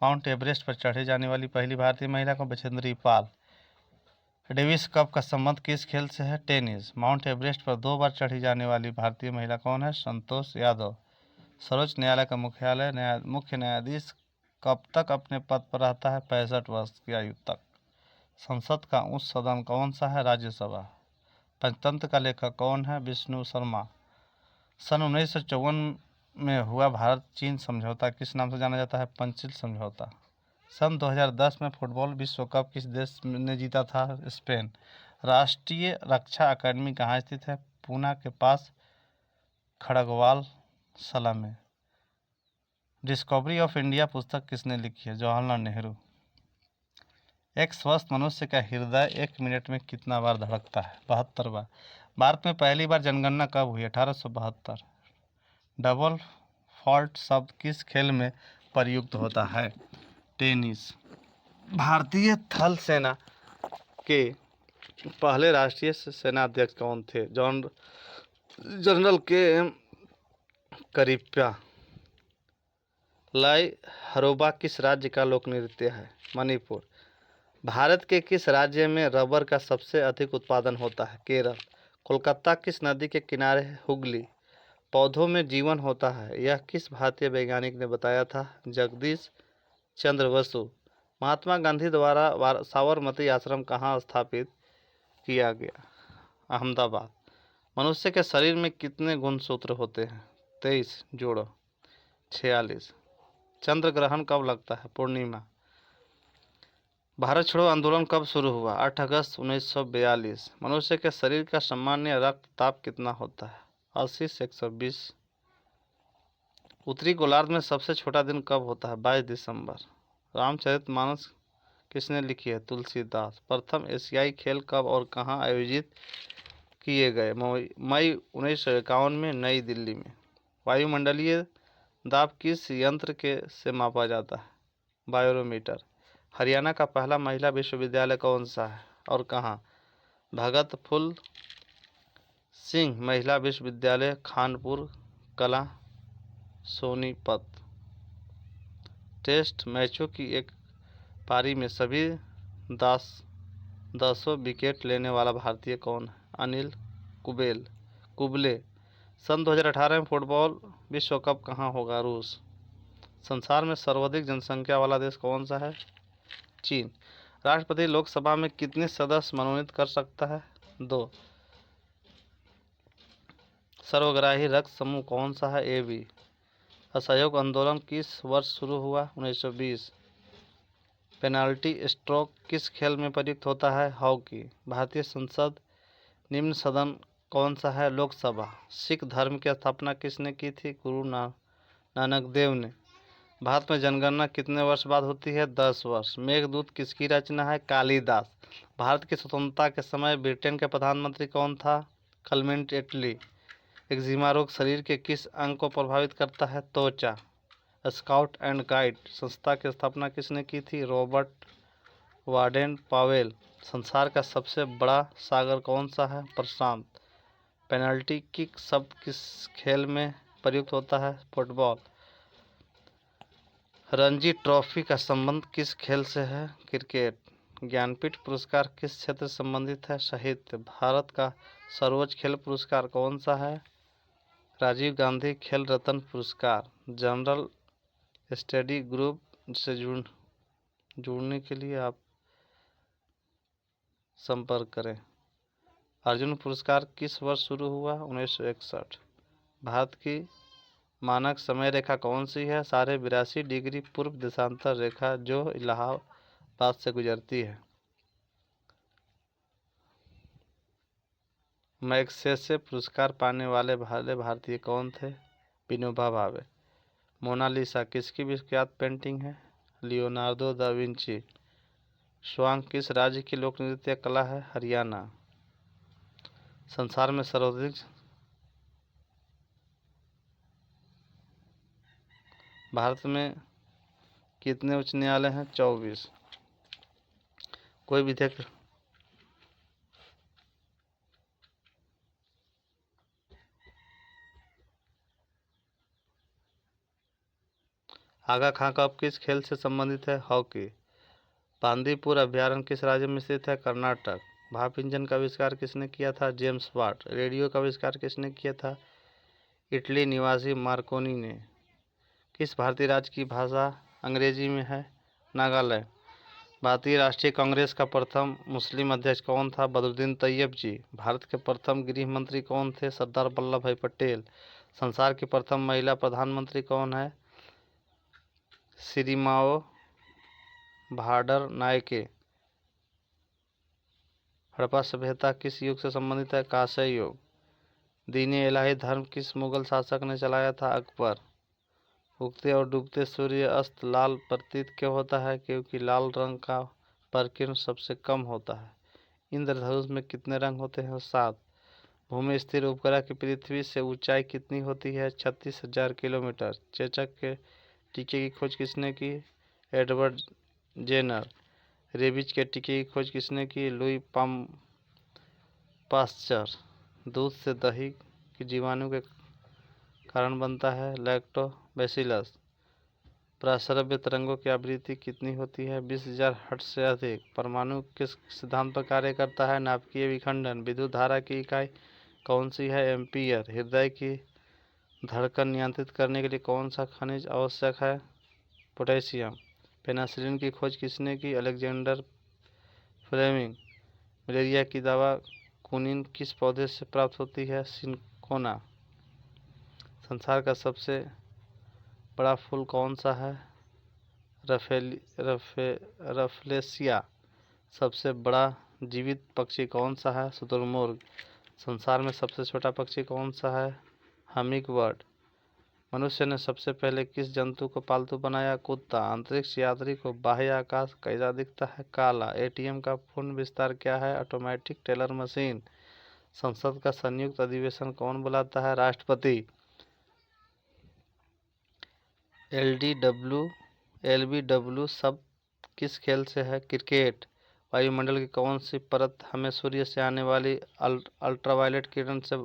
माउंट एवरेस्ट पर चढ़े जाने वाली पहली भारतीय महिला को? बछेंद्री पाल। डेविस कप का संबंध किस खेल से है? टेनिस। माउंट एवरेस्ट पर 2 बार चढ़ी जाने वाली भारतीय महिला कौन है? संतोष यादव। सर्वोच्च न्यायालय का मुख्य न्यायाधीश कब तक अपने पद पर रहता है? 65 वर्ष की आयु तक। संसद का उच्च सदन कौन सा है? राज्यसभा। पंचतंत्र का लेखक कौन है? विष्णु शर्मा। सन 1954 में हुआ भारत चीन समझौता किस नाम से जाना जाता है? पंचशील समझौता। सन 2010 में फुटबॉल विश्व कप किस देश ने जीता था? स्पेन। राष्ट्रीय रक्षा अकादमी कहाँ स्थित है? पूना के पास खड़गवाल सला में। डिस्कवरी ऑफ इंडिया पुस्तक किसने लिखी है? जवाहरलाल नेहरू। एक स्वस्थ मनुष्य का हृदय 1 मिनट में कितना बार धड़कता है? 72 बार। भारत में पहली बार जनगणना कब हुई? 1872। डबल फॉल्ट शब्द किस खेल में प्रयुक्त होता है? टेनिस। भारतीय थल सेना के पहले राष्ट्रीय सेनाध्यक्ष कौन थे? जनरल के एम करिप्पा। लाई हरोबा किस राज्य का लोक नृत्य है? मणिपुर। भारत के किस राज्य में रबर का सबसे अधिक उत्पादन होता है? केरल। कोलकाता किस नदी के किनारे है? हुगली। पौधों में जीवन होता है, यह किस भारतीय वैज्ञानिक ने बताया था? जगदीश चंद्र बसु। महात्मा गांधी द्वारा साबरमती आश्रम कहाँ स्थापित किया गया? अहमदाबाद। मनुष्य के शरीर में कितने गुणसूत्र होते हैं? 23 जोड़ो 46। चंद्र ग्रहण कब लगता है? पूर्णिमा। भारत छोड़ो आंदोलन कब शुरू हुआ? 8 अगस्त 1942। मनुष्य के शरीर का सामान्य रक्तचाप कितना होता है? 80 से 120। उत्तरी गोलार्ध में सबसे छोटा दिन कब होता है? 22 दिसंबर। रामचरितमानस किसने लिखी है? तुलसीदास। प्रथम एशियाई खेल कब और कहाँ आयोजित किए गए? मई 1951 में नई दिल्ली में। वायुमंडलीय दाब किस यंत्र के से मापा जाता है? बायोमीटर। हरियाणा का पहला महिला विश्वविद्यालय कौन सा है और कहाँ? भगत फुल सिंह महिला विश्वविद्यालय, खानपुर कला, सोनीपत। टेस्ट मैचों की एक पारी में सभी 10 विकेट लेने वाला भारतीय कौन है? अनिल कुबले। सन 2018 में फुटबॉल विश्व कप कहाँ होगा? रूस। संसार में सर्वाधिक जनसंख्या वाला देश कौन सा है? चीन। राष्ट्रपति लोकसभा में कितने सदस्य मनोनीत कर सकता है? 2। सर्वग्राही रक्त समूह कौन सा है? AB। असहयोग आंदोलन किस वर्ष शुरू हुआ? 1920। पेनाल्टी स्ट्रोक किस खेल में प्रयुक्त होता है? हॉकी। भारतीय संसद निम्न सदन कौन सा है? लोकसभा। सिख धर्म की स्थापना किसने की थी? गुरु नानक देव ने। भारत में जनगणना कितने वर्ष बाद होती है? 10 वर्ष। मेघदूत किसकी रचना है? कालिदास। भारत की स्वतंत्रता के समय ब्रिटेन के प्रधानमंत्री कौन था? क्लेमेंट एटली। एक्जिमा रोग शरीर के किस अंग को प्रभावित करता है? त्वचा। स्काउट एंड गाइड संस्था की स्थापना किसने की थी? Robert Baden Powell. संसार का सबसे बड़ा सागर कौन सा है? प्रशांत। पेनल्टी किक शब्द किस खेल में प्रयुक्त होता है? फुटबॉल। रणजी ट्रॉफी का संबंध किस खेल से है? क्रिकेट। ज्ञानपीठ पुरस्कार किस क्षेत्र से संबंधित है? साहित्य। भारत का सर्वोच्च खेल पुरस्कार कौन सा है? राजीव गांधी खेल रत्न पुरस्कार। जनरल स्टडी ग्रुप से जुड़ने के लिए आप संपर्क करें। अर्जुन पुरस्कार किस वर्ष शुरू हुआ? 1961। भारत की मानक समय रेखा कौन सी है? 82.5 डिग्री पूर्व देशांतर रेखा जो इलाहाबाद से गुजरती है। मैग्सेसे पुरस्कार पाने वाले पहले भारतीय कौन थे? विनोबा भावे। मोनालिसा किसकी विख्यात पेंटिंग है? Leonardo da Vinci. स्वांग किस राज्य की लोक नृत्य कला है? हरियाणा। संसार में सर्वाधिक भारत में कितने उच्च न्यायालय हैं? 24। कोई विधेयक आगा खां कप किस खेल से संबंधित है? हॉकी। बांदीपुर अभयारण्य किस राज्य में स्थित है? कर्नाटक। भाप इंजन का आविष्कार किसने किया था? James Watt. रेडियो का आविष्कार किसने किया था? इटली निवासी मार्कोनी ने। किस भारतीय राज्य की भाषा अंग्रेजी में है? नागालैंड। भारतीय राष्ट्रीय कांग्रेस का प्रथम मुस्लिम अध्यक्ष कौन था? बदरुद्दीन तैयब जी। भारत के प्रथम गृह मंत्री कौन थे? सरदार वल्लभ भाई पटेल। संसार की प्रथम महिला प्रधानमंत्री कौन है? सिरिमाओ भाडर नायके। हड़प्पा सभ्यता किस युग से संबंधित है? कांस्य युग। दीन-ए इलाही धर्म किस मुगल शासक ने चलाया था? अकबर। उगते और डूबते सूर्य अस्त लाल प्रतीत क्यों होता है? क्योंकि लाल रंग का प्रकीर्ण सबसे कम होता है। इंद्रधनुष में कितने रंग होते हैं? 7। भूमि स्थिर उपग्रह की पृथ्वी से ऊंचाई कितनी होती है? 36,000 किलोमीटर। चेचक के टीके की खोज किसने की? Edward Jenner. रेबीज के टीके की खोज किसने की? Louis Pasteur. दूध से दही की जीवाणु के कारण बनता है लैक्टोबैसिलस। प्रस्रव्य तरंगों की आवृत्ति कितनी होती है? 20,000 हर्ट्ज से अधिक। परमाणु किस सिद्धांत पर कार्य करता है? नाभिकीय विखंडन। विद्युत धारा की इकाई कौन सी है? एम्पीयर। हृदय की धड़कन नियंत्रित करने के लिए कौन सा खनिज आवश्यक है? पोटेशियम। पेनिसिलिन की खोज किसने की? Alexander Fleming. मलेरिया की दवा कुनिन किस पौधे से प्राप्त होती है? सिनकोना। संसार का सबसे बड़ा फूल कौन सा है? रफलेशिया। सबसे बड़ा जीवित पक्षी कौन सा है? शुतुरमुर्ग। संसार में सबसे छोटा पक्षी कौन सा है? Humming bird. मनुष्य ने सबसे पहले किस जंतु को पालतू बनाया? कुत्ता। अंतरिक्ष यात्री को बाह्य आकाश कैसा दिखता है? काला। एटीएम का पूर्ण विस्तार क्या है? Automatic teller machine. संसद का संयुक्त अधिवेशन कौन बुलाता है? राष्ट्रपति। एलबीडब्ल्यू शब्द किस खेल से है? क्रिकेट। वायुमंडल की कौन सी परत हमें सूर्य से आने वाली अल्ट्रावायलेट किरण से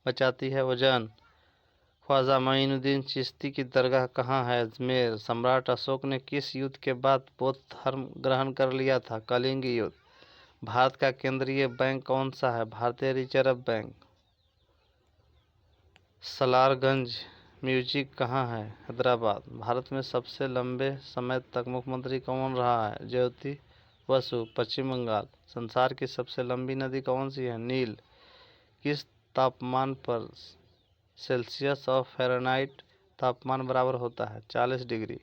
बचाती है? ओजोन। ख्वाजा मोइनुद्दीन चिश्ती की दरगाह कहाँ है? अजमेर। सम्राट अशोक ने किस युद्ध के बाद बौद्ध धर्म ग्रहण कर लिया था? कलिंग युद्ध। भारत का केंद्रीय बैंक कौन सा है? भारतीय रिजर्व बैंक। सलारगंज म्यूजिक कहाँ है? हैदराबाद। भारत में सबसे लंबे समय तक मुख्यमंत्री कौन रहा है? ज्योति बसु। पश्चिम बंगाल। संसार की सबसे लंबी नदी कौन सी है? नील। किस तापमान पर सेल्सियस और फ़ारेनहाइट तापमान बराबर होता है? 40 डिग्री।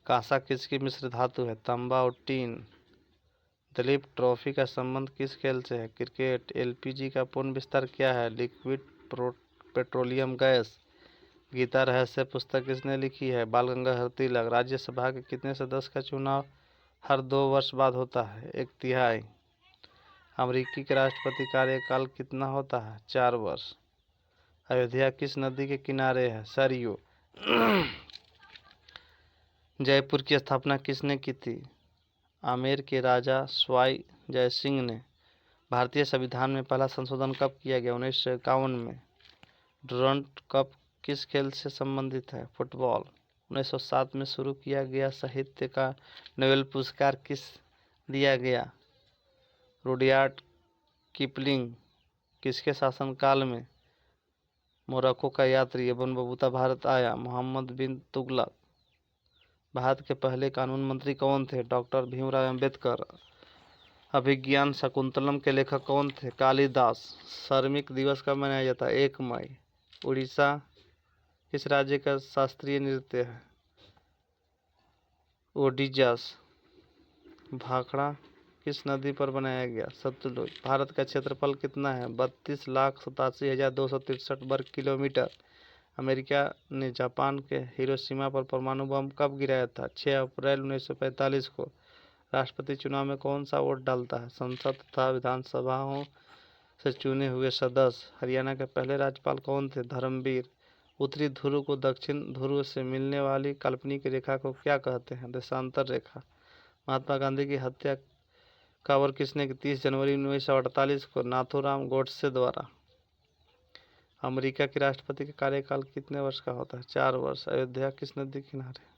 कांसा किसकी मिश्र धातु है? तांबा और टीन। दिलीप ट्रॉफी का संबंध किस खेल से है? क्रिकेट। एलपीजी का पूर्ण विस्तार क्या है? Liquid petroleum gas. गीता रहस्य पुस्तक किसने लिखी है? बाल गंगाधर तिलक। राज्यसभा के कितने सदस्य का चुनाव हर 2 वर्ष बाद होता है? 1/3। अमेरिकी के राष्ट्रपति कार्यकाल कितना होता है? 4 वर्ष। अयोध्या किस नदी के किनारे है? सरयू। जयपुर की स्थापना किसने की थी? आमेर के राजा सवाई जय सिंह ने। भारतीय संविधान में पहला संशोधन कब किया गया? 1951 में। डुरंड कप किस खेल से संबंधित है? फुटबॉल। 1907 में शुरू किया गया साहित्य का नोबेल पुरस्कार किस दिया गया? Rudyard Kipling. किसके शासनकाल में मोरक्को का यात्री एवं बबूता भारत आया? मोहम्मद बिन तुगलक। भारत के पहले कानून मंत्री कौन थे? डॉक्टर भीमराव अम्बेडकर। अभिज्ञान शाकुंतलम के लेखक कौन थे? कालिदास। श्रमिक दिवस कब मनाया जाता है? 1 मई। उड़ीसा किस राज्य का शास्त्रीय नृत्य है? ओडिजास। भाखड़ा किस नदी पर बनाया गया? सतलुज। भारत का क्षेत्रफल कितना है? 32,87,263 वर्ग किलोमीटर। अमेरिका ने जापान के हिरोशिमा पर परमाणु बम कब गिराया था? 6 अप्रैल 1945 को। राष्ट्रपति चुनाव में कौन सा वोट डालता है? संसद तथा विधानसभाओं से चुने हुए सदस्य। हरियाणा के पहले राज्यपाल कौन थे? धर्मवीर। उत्तरी ध्रुव को दक्षिण ध्रुव से मिलने वाली काल्पनिक रेखा को क्या कहते हैं? देशांतर रेखा। महात्मा गांधी की हत्या कब और किसने की? 30 जनवरी 1948 को नाथूराम गोडसे द्वारा। अमेरिका के राष्ट्रपति का कार्यकाल कितने वर्ष का होता है? 4 वर्ष। अयोध्या किस नदी किनारे?